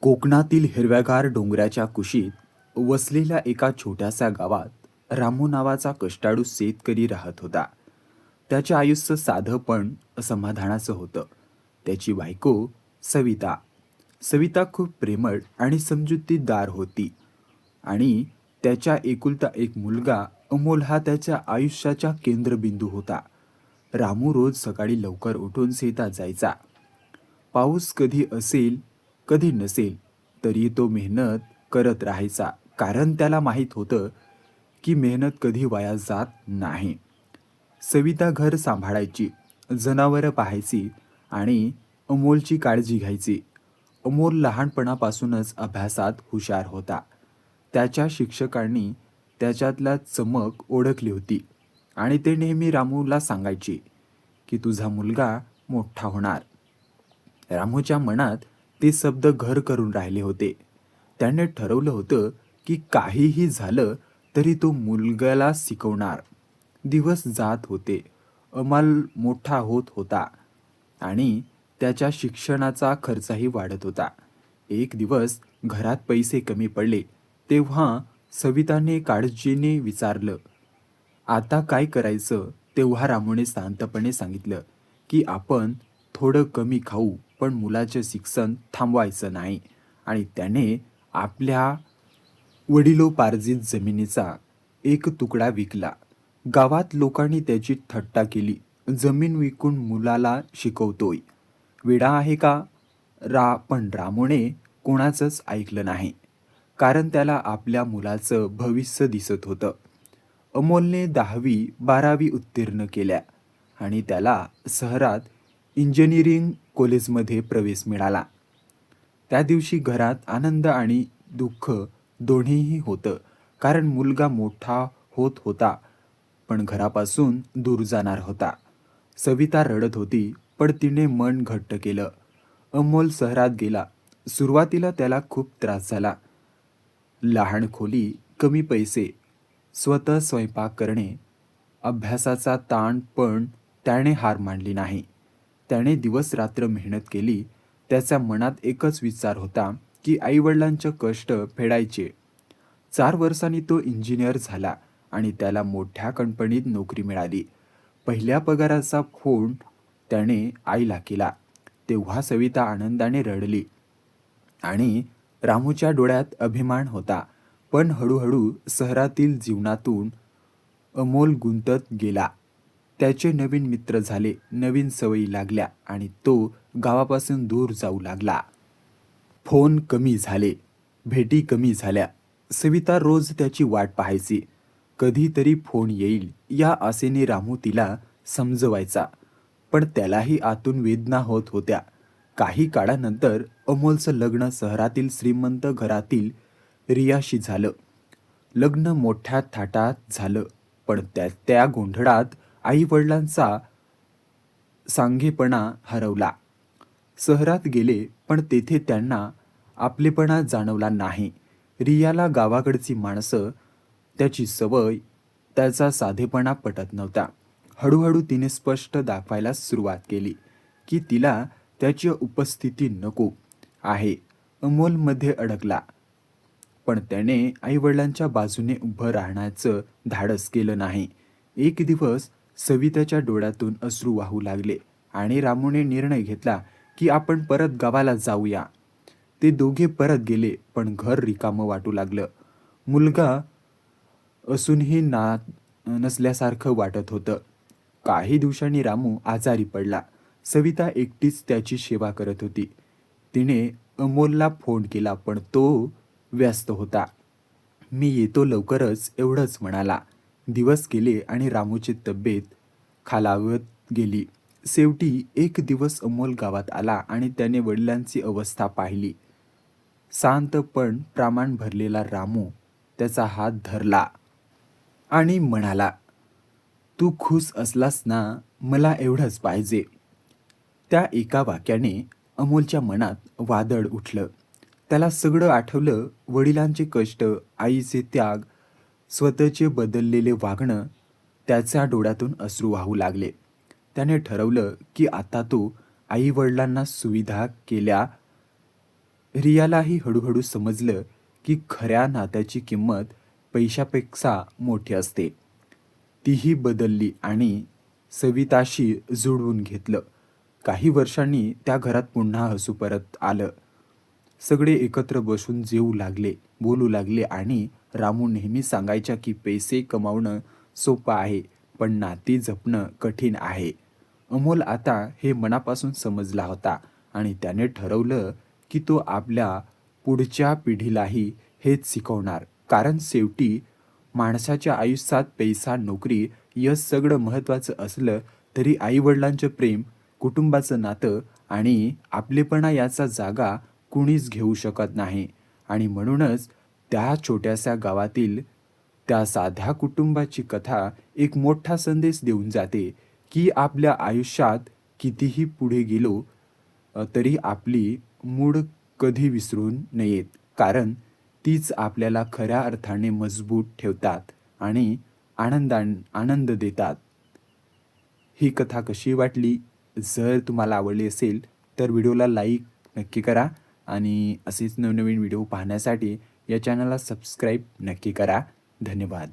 कोकणातील हिरव्यागार डोंगराच्या कुशीत वसलेल्या एका छोट्याशा गावात रामू नावाचा कष्टाळू शेतकरी राहत होता. त्याचे आयुष्य साधं पण समाधानाचं होतं. त्याची बायको सविता सविता खूप प्रेमळ आणि समजूतदार होती आणि त्याच्या एकुलता एक मुलगा अमोल हा त्याच्या आयुष्याचा केंद्रबिंदू होता. रामू रोज सकाळी लवकर उठून शेतात जायचा. पाऊस कधी असेल कधी नसेल तरी तो मेहनत करत राहायचा, कारण त्याला माहीत होतं की मेहनत कधी वाया जात नाही. सविता घर सांभाळायची, जनावरं पाहायची आणि अमोलची काळजी घ्यायची. अमोल लहानपणापासूनच अभ्यासात हुशार होता. त्याच्या शिक्षकांनी त्याच्यातला चमक ओळखली होती आणि ते नेहमी रामूला सांगायचे की तुझा मुलगा मोठा होणार. रामूच्या मनात ते शब्द घर करून राहिले होते. त्याने ठरवलं होतं की काहीही झालं तरी तो मुलग्याला शिकवणार. दिवस जात होते. अमल मोठा होत होता आणि त्याच्या शिक्षणाचा खर्चही वाढत होता. एक दिवस घरात पैसे कमी पडले तेव्हा सविताने काळजीने विचारलं, आता काय करायचं? तेव्हा रामूने शांतपणे सांगितलं की आपण थोडं कमी खाऊ, पण मुलाचं शिक्षण थांबवायचं नाही. आणि त्याने आपल्या वडिलोपार्जित जमिनीचा एक तुकडा विकला. गावात लोकांनी त्याची थट्टा केली. जमीन विकून मुलाला शिकवतोय, वेडा आहे का? पण रामूने कोणाचंच ऐकलं नाही, कारण त्याला आपल्या मुलाचं भविष्य दिसत होतं. अमोलने 10वी-12वी उत्तीर्ण केल्या आणि त्याला शहरात इंजिनिअरिंग कॉलेजमध्ये प्रवेश मिळाला. त्या दिवशी घरात आनंद आणि दुःख दोन्हीही होतं, कारण मुलगा मोठा होत होता पण घरापासून दूर जाणार होता. सविता रडत होती, पण तिने मन घट्ट केलं. अमोल शहरात गेला. सुरुवातीला त्याला खूप त्रास झाला. लहान खोली, कमी पैसे, स्वतः स्वयंपाक करणे, अभ्यासाचा ताण, पण त्याने हार मानली नाही. त्याने दिवस रात्र मेहनत केली. त्याच्या मनात एकच विचार होता की आईवडिलांचे कष्ट फेडायचे. 4 वर्षांनी तो इंजिनियर झाला आणि त्याला मोठ्या कंपनीत नोकरी मिळाली. पहिल्या पगाराचा फोन त्याने आईला केला तेव्हा सविता आनंदाने रडली आणि रामूच्या डोळ्यात अभिमान होता. पण हळूहळू शहरातील जीवनातून अमोल गुंतत गेला. त्याचे नवीन मित्र झाले, नवीन सवयी लागल्या आणि तो गावापासून दूर जाऊ लागला. फोन कमी झाले, भेटी कमी झाल्या. सविता रोज त्याची वाट पाहायची. कधीतरी फोन येईल या आशेने रामू तिला समजवायचा, पण त्यालाही आतून वेदना होत होत्या. काही काळानंतर अमोलचं लग्न शहरातील श्रीमंत घरातील रियाशी झालं. लग्न मोठ्या थाटात झालं, पण त्या गोंधळात आई वडिलांचा सांगेपणा हरवला. शहरात गेले पण तेथे त्यांना आपलेपणा जाणवला नाही. रियाला गावाकडची माणसं, त्याची सवय, त्याचा साधेपणा पटत नव्हता. हळूहळू तिने स्पष्ट दाखवायला सुरुवात केली की तिला त्याची उपस्थिती नको आहे. अमोल मध्ये अडकला, पण त्याने आईवडिलांच्या बाजूने उभं राहण्याचं धाडस केलं नाही. एक दिवस सविताच्या डोळ्यातून अश्रू वाहू लागले आणि रामूने निर्णय घेतला की आपण परत गावाला जाऊया. ते दोघे परत गेले, पण घर रिकामं वाटू लागलं. मुलगा असूनही नसल्यासारखं वाटत होतं. काही दिवसांनी रामू आजारी पडला. सविता एकटीच त्याची सेवा करत होती. तिने अमोलला फोन केला, पण तो व्यस्त होता. मी येतो लवकरच एवढंच म्हणाला. दिवस गेले आणि रामूची तब्येत खालावत गेली. शेवटी एक दिवस अमोल गावात आला आणि त्याने वडिलांची अवस्था पाहिली. शांत पण प्रामाण भरलेला रामू त्याचा हात धरला आणि म्हणाला, तू खुश असलास ना, मला एवढंच पाहिजे. त्या एका वाक्याने अमोलच्या मनात वादळ उठलं. त्याला सगळं आठवलं. वडिलांचे कष्ट, आईचे त्याग, स्वतःचे बदललेले वागणं. त्याच्या डोळ्यातून अश्रू वाहू लागले. त्याने ठरवलं की आता तो आई वडिलांना सुविधा केल्या रियालाही हळूहळू समजलं की खऱ्या नात्याची किंमत पैशापेक्षा मोठी असते. तीही बदलली आणि सविताशी जुळवून घेतलं. काही वर्षांनी त्या घरात पुन्हा हसू परत आलं. सगळे एकत्र बसून जेवू लागले, बोलू लागले आणि रामू नेहमी सांगायचा की पैसे कमावणं सोपं आहे, पण नाती जपणं कठीण आहे. अमोल आता हे मनापासून समजला होता आणि त्याने ठरवलं की तो आपल्या पुढच्या पिढीलाही हेच शिकवणार. कारण शेवटी माणसाच्या आयुष्यात पैसा, नोकरी, यश सगळं महत्त्वाचं असलं तरी आई-वडिलांचं प्रेम, कुटुंबाचं नातं आणि आपलेपणा याचा जागा कुणीच घेऊ शकत नाही. आणि म्हणूनच त्या छोट्याशा गावातील त्या साध्या कुटुंबाची कथा एक मोठा संदेश देऊन जाते की आपल्या आयुष्यात कितीही पुढे गेलो तरी आपली मूळ कधी विसरून नयेत. कारण तीच आपल्याला खऱ्या अर्थाने मजबूत ठेवतात आणि आनंद देतात. ही कथा कशी वाटली? जर तुम्हाला आवडली असेल तर व्हिडिओला लाईक नक्की करा आणि असेच नवनवीन व्हिडिओ पाहण्यासाठी या चॅनलला सबस्क्राईब नक्की करा. धन्यवाद.